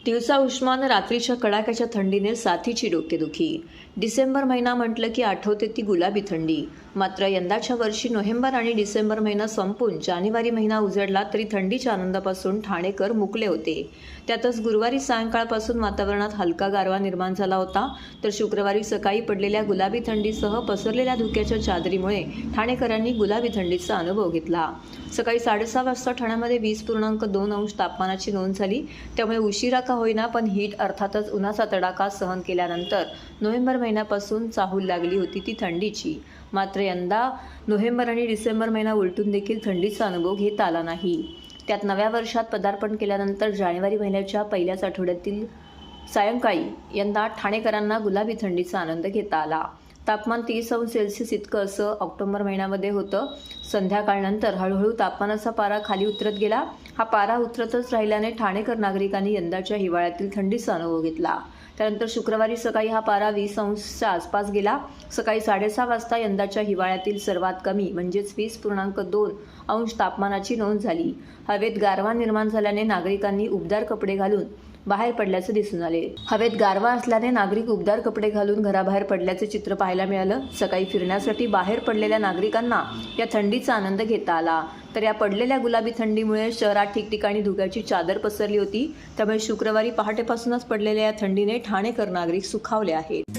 दिवसा उष्मान, रात्रीच्या कडाक्याच्या थंडीने साथीची डोकेदुखी। डिसेंबर महिना म्हटलं की आठवते ती गुलाबी थंडी। मात्र यंदाच्या वर्षी नोव्हेंबर आणि डिसेंबर महिना संपून जानेवारी महिना उजडला तरी थंडीच्या आनंदापासून ठाणेकर मुकले होते। त्यातच गुरुवारी सायंकाळपासून वातावरणात हलका गारवा निर्माण झाला होता, तर शुक्रवारी सकाळी पडलेल्या गुलाबी थंडीसह पसरलेल्या धुक्याच्या चादरीमुळे ठाणेकरांनी गुलाबी थंडीचा अनुभव घेतला। सकाळी 6:30 वाजता ठाण्यामध्ये 20.2 अंश तापमानाची नोंद झाली। त्यामुळे उशिरा का होईना पण हीट अर्थातच उन्हाचा तडाखा सहन केल्यानंतर नोव्हेंबर महिन्यापासून चाहूल लागली होती ती थंडीची। मात्र यंदा नोव्हेंबर आणि डिसेंबर महिना उलटून देखील थंडीचा अनुभव घेता आला नाही। त्यात नव्या वर्षात पदार्पण केल्यानंतर जानेवारी महिन्याच्या पहिल्याच आठवड्यातील सायंकाळी यंदा ठाणेकरांना गुलाबी थंडीचा आनंद घेता आला। तापमान 30 अंश सेल्सिअस इतकं असं ऑक्टोबर महिन्यामध्ये होतं। संध्याकाळनंतर हळूहळू तापमानाचा पारा खाली उतरत गेला। हा पारा उतरतच राहिल्याने ठाणेकर नागरिकांनी यंदाच्या हिवाळ्यातील थंडीचा अनुभव घेतला। त्यानंतर शुक्रवारी सकाळी हा पारा 20 अंशच्या आसपास गेला। सकाळी 6:30 वाजता यंदाच्या हिवाळ्यातील सर्वात कमी म्हणजेच 20.2 अंश तापमानाची नोंद झाली। हवेत गारवा निर्माण झाल्याने नागरिकांनी उबदार कपडे घालून बाहेर पडल्याचे दिसून आले। हवेत गारवा असल्याने नागरिक उबदार कपडे घालून घराबाहेर पडल्याचे चित्र पाहायला मिळालं। सकाळी फिरण्यासाठी बाहेर पडलेल्या नागरिकांना या थंडीचा आनंद घेता आला। तर या पडलेल्या गुलाबी थंडीमुळे शहरात ठिकठिकाणी धुक्याची चादर पसरली होती। त्यामुळे शुक्रवारी पहाटेपासूनच पडलेल्या या थंडीने ठाणेकर नागरिक सुखावले आहेत।